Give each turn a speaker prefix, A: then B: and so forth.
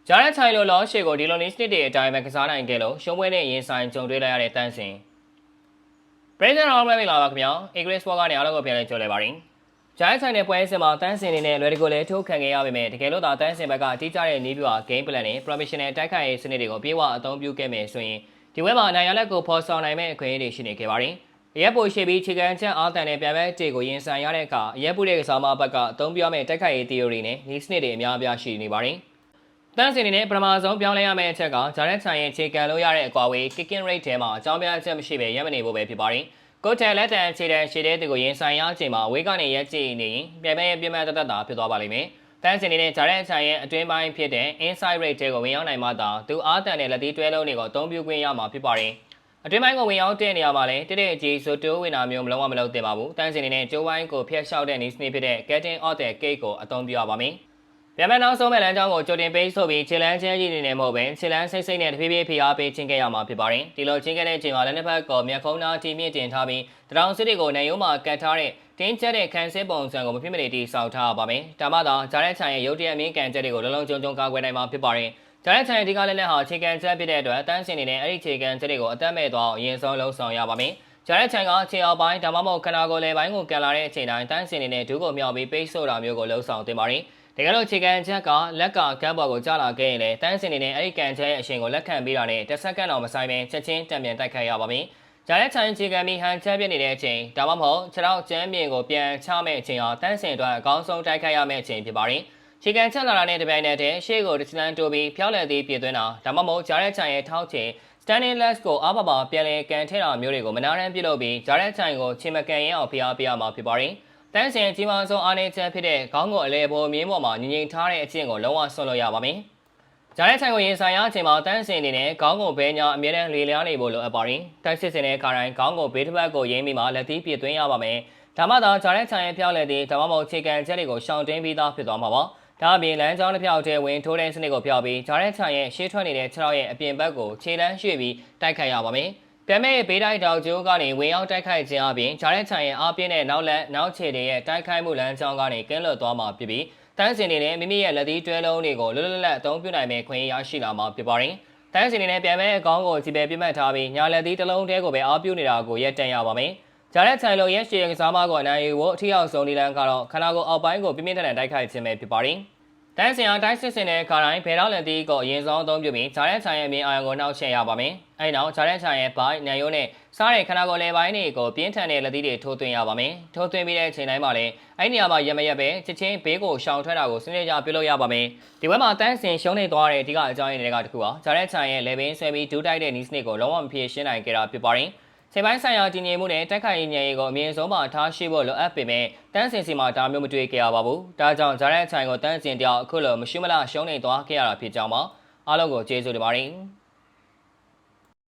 A: ဂျာရက်ချိုင်လိုလောရှေကိုဒီလိုနည်းစနစ်တွေအတိုင်းပဲကစားနိုင်ခဲ့လို့ရှုံးပွဲနဲ့ရင်ဆိုင်ကြုံတွေ့လိုက်ရတဲ့တန်းစင်ပရိသတ်အောင်လည်းလာပါခင်ဗျာအင်္ဂလိပ်စပေါ်ကနေအားလုံးကိုပြန်လည်ကြိုလဲပါရင်ဂျာရက်ချိုင်နဲ့ပွဲစဉ်မှာတန်းစင်နေနဲ့လွယ်တကူလေးထိုးခံခဲ့ရပေမဲ့တကယ်လို့သာတန်းစင်ဘက်ကအတိအကျတဲ့နီးပြွာ game plan နဲ့ professional တိုက်ခိုက်ရေးစနစ်တွေကိုပြေဝအသုံးပြုခဲ့မယ်ဆိုရင်ဒီပွဲမှာနိုင်ရလက်ကိုဖော်ဆောင်နိုင်မဲ့အခွင့်အရေးတွေရှိနေခဲ့ပါတယ်ရက်ပိုရှိပြီးခြေခံချက်အားတန်တဲ့ပြိုင်ပွဲတေကိုရင်ဆိုင်ရတဲ့အခါရက်ပုတဲ့ကစားမဘက်ကအသုံးပြုရမယ့်တိုက်ခိုက်ရေး theory နဲ့နီးစနစ်တွေအများအပြားရှိနေပါတယ်တန်းစင်နေနဲ့ပထမဆုံးပြောင်းလဲရမယ့်အချက်ကဂျာရက်ချိုင်ရဲ့ခြေခံလို့ရတဲ့အကွာဝေး kicking rate ထဲမှာအကြောင်းပြချက်မရှိပဲရပ်မနေဖို့ပဲဖြစ်ပါတယ်ကိုယ်ထန်လက်တန်ခြေတန်ရှည်တဲ့သူကိုရင်ဆိုင်ရချိန်မှာအဝေးကနေရက်ကြည့်နေရင်ပြိုင်ပွဲရဲ့ပြင်းပတတ်တာဖြစ်သွားပါလိမ့်မယ်တန်းစင်နေနဲ့ဂျာရက်ချိုင်ရဲ့အတွင်းပိုင်းဖြစ်တဲ့ inside rate တွေကိုဝင်ရောက်နိုင်မှသာသူအားတန်တဲ့လက်သီးတွဲလုံးတွေကိုအသုံးပြုခွင့်ရမှာဖြစ်ပါတယ်အတွင်းပိုင်းကိုဝင်ရောက်တဲ့နေရာမှာလည်းတိတိအကျဆိုတိုးဝင်တာမျိုးမလုံးဝမလုပ်သင့်ပါဘူးတန်းစင်နေနဲ့ကျိုးပိုင်းကိုဖျက်လျှောက်တဲ့နည်းစနစ်ဖြစ်တဲ့ getting out the gate ကိုအသုံးပြုရပါမယ်ပြန်မဲ့နောက်ဆုံးမဲ့လမ်းကြောင်းကိုကြိုတင်ပေးဆိုပြီးခြေလမ်းချင်းကြီးနေနဲ့မဟုတ်ပဲခြေလမ်းစိတ်စိတ်နဲ့တဖြည်းဖြည်းဖိအားပေးချင်းခဲ့ရမှာဖြစ်ပါတယ်ဒီလိုချင်းခဲ့တဲ့အချိန်မှာလည်းတစ်ဖက်ကမျက်ခုံးသားတီမြင့်တင်ထားပြီးတရောင်စစ်တွေကိုနိုင်ရိုးမှာကတ်ထားတဲ့တင်းကျပ်တဲ့ခန်းစစ်ပုံစံကိုမဖြစ်မနေတီးဆောက်ထားရပါမယ်ဒါမှသာဂျာရက်ချိုင်ရဲ့ရုပ်တရက်မြင့်ကန်ချက်တွေကိုလုံးလုံးကျုံကျုံကာကွယ်နိုင်မှာဖြစ်ပါတယ်ဂျာရက်ချိုင်ဒီကလည်းဟာခြေကန်ချက်ဖြစ်တဲ့အတွက်အတန်းစင်နေတဲ့အဲ့ဒီခြေကန်ချက်တွေကိုအသက်မဲ့သွားအောင်အရင်ဆုံးလုံးဆောင်ရပါမယ်ဂျာရက်ချိုင်ကခြေအောက်ပိုင်းဒါမှမဟုတ်ခနာကိုယ်လေပိုင်းကိုကန်လာတဲ့အချိန်တိုင်းတန်းစင်နေတဲ့ဒူးကိုမြောက်ပြီးပိတ်ဆို့တာမျိုးကိုလုံးဆောင်တင်ပါတယ်တကယ်လို့ခြေကန်ချက်ကလက်ကကမ်းပေါ်ကိုကျလာခဲ့ရင်လည်းတန်းစင်နေတဲ့အဲ့ဒီကန်ချက်ရဲ့အရှင်ကိုလက်ခံပေးတာနဲ့တစ်စက္ကန့်တော့မဆိုင်ပဲချက်ချင်းတံပြန်တိုက်ခိုက်ရပါမယ်ဂျာရက်ချိုင်ခြေကန်ပြီးဟန်ချက်ပြနေတဲ့အချိန်ဒါမှမဟုတ်ခြေထောက်ကျမ်းပြင်ကိုပြန်ချမဲ့အချိန်ဟာတန်းစင်အတွက်အကောင်းဆုံးတိုက်ခိုက်ရမယ့်အချိန်ဖြစ်ပါတယ်ခြေကန်ချက်လာတာနဲ့တပြိုင်နက်တည်းရှေ့ကိုတစ်ချလန်တိုးပြီးဖျောက်လက်သေးပြင်သွင်းတာဒါမှမဟုတ်ဂျာရက်ချိုင်ရဲ့ထောက်ချင် standing left ကိုအားပါပါပြန်လည်ကန်ထည့်တာမျိုးတွေကိုမနာရန်ပြုလုပ်ပြီးဂျာရက်ချိုင်ကိုချိန်မကန်ရင်အောင်ဖိအားပေးရမှာဖြစ်ပါတယ်တန်းစင်ကြီးမားဆုံးအားနည်းချက်ဖြစ်တဲ့ခေါင်းကိုအလဲပေါ်မြင်းပေါ်မှာငြိမ်ငြိမ်ထားတဲ့အကျင့်ကိုလုံးဝဆွလို့ရပါမယ်ဂျာရက်ချိုင်ကိုရင်ဆိုင်ရအချိန်မှာတန်းစင်နေနဲ့ခေါင်းကိုဘဲညာအမြဲတမ်းလေလျားနေဖို့လိုအပ်ပါတယ်တိုက်စစ်စင်တဲ့ခါတိုင်းခေါင်းကိုဘေးတစ်ဖက်ကိုရင်းပြီးမှလက်သီးပြစ်သွင်းရပါမယ်ဒါမှသာဂျာရက်ချိုင်ရဲ့ဖျောက်လက်သီးဒါမှမဟုတ်ခြေကန်ချက်တွေကိုရှောင်တင်းပြီးသားဖြစ်သွားမှာပါဒါအပြင်လမ်းကြောင်းတစ်ဖြောက်ထဲဝင်ထိုးတဲ့စနစ်ကိုဖျောက်ပြီးဂျာရက်ချိုင်ရဲ့ရှေ့ထွက်နေတဲ့ခြေထောက်ရဲ့အပြင်ဘက်ကိုခြေလမ်းရွှေ့ပြီးတိုက်ခိုက်ရပါမယ်ပြန်မဲ့ဘေးတိုက်တောင်ကျိုးကနေဝင်ရောက်တိုက်ခိုက်ခြင်းအပြင်ဂျာရက်ချိုင်ရဲ့အားပြင်းတဲ့နောက်လက်နောက်ခြေတွေရဲ့တိုက်ခိုက်မှုလမ်းကြောင်းကနေကင်းလွတ်သွားမှာဖြစ်ပြီးတန်းစင်နေနဲ့မိမိရဲ့လက်သီးတွဲလုံးတွေကိုလွတ်လွတ်လပ်အသုံးပြုနိုင်မယ့်ခွင့်ရရှိလာမှာဖြစ်ပါတယ်။တန်းစင်နေနဲ့ပြန်မဲ့အကောင်းကိုကြည်ပဲပြတ်မှတ်ထားပြီးညာလက်သီးတစ်လုံးတည်းကိုပဲအားပြုနေတာကိုရက်တန့်ရပါမယ်။ဂျာရက်ချိုင်လိုရဲ့ရှေ့ကစားမကိုအနိုင်ယူဖို့အထီအောင်ဆုံးဒီလန်ကတော့ခနာကိုအောက်ပိုင်းကိုပြင်းပြင်းထန်ထန်တိုက်ခိုက်ခြင်းပဲဖြစ်ပါတယ်။တန်းစင်အားတိုက်စစ်စင်တဲ့ခါတိုင်းဘယ်တော့လက်သီးကိုအရင်ဆုံးအသုံးပြုပြီးဂျာရက်ချိုင်ရဲ့အမြင်အာရုံကိုနှောက်ယှက်ရပါမယ်။အဲဒီနောက်ဂျာရက်ချိုင်ရဲ့ဘိုင်နံရိုးနဲ့စားတဲ့ခနာကိုလေပိုင်းတွေကိုပြင်းထန်တဲ့လက်သီးတွေထိုးသွင်းရပါမယ်။ထိုးသွင်းပြီးတဲ့အချိန်တိုင်းမှာလည်းအဲဒီနေရာမှာရမရက်ပဲချက်ချင်းဘေးကိုရှောင်ထွက်တာကိုစနစ်တကျပြုလုပ်ရပါမယ်။ဒီဘက်မှာတန်းစင်ရှုံးနေသွားတဲ့အဓိကအကြောင်းရင်းတွေကတခုပါဂျာရက်ချိုင်ရဲ့လေဘင်းဆွဲပြီးဒူးတိုက်တဲ့နီးစနစ်ကိုလုံးဝမဖြေရှင်းနိုင်ကြတာဖြစ်ပါတယ်။ချိန်ပိုင်းဆိုင်ရာတည်ငြိမ်မှုနဲ့တိုက်ခိုက်ရေးဉာဏ်ရည်ကိုအမြင့်ဆုံးမှာထားရှိဖို့လိုအပ်ပေမဲ့တန်းစင်စီမှာဒါမျိုးမတွေ့ကြရပါဘူး။ဒါကြောင့်ဂျာရက်ချိုင်ကိုတန်းစင်တယောက်အခုလိုမရှိမလားရှုံးနေသွားခဲ့ရတာဖြစ်ကြောင်းပါ။အားလုံးကိုကျေးဇူးတင်ပါတယ်။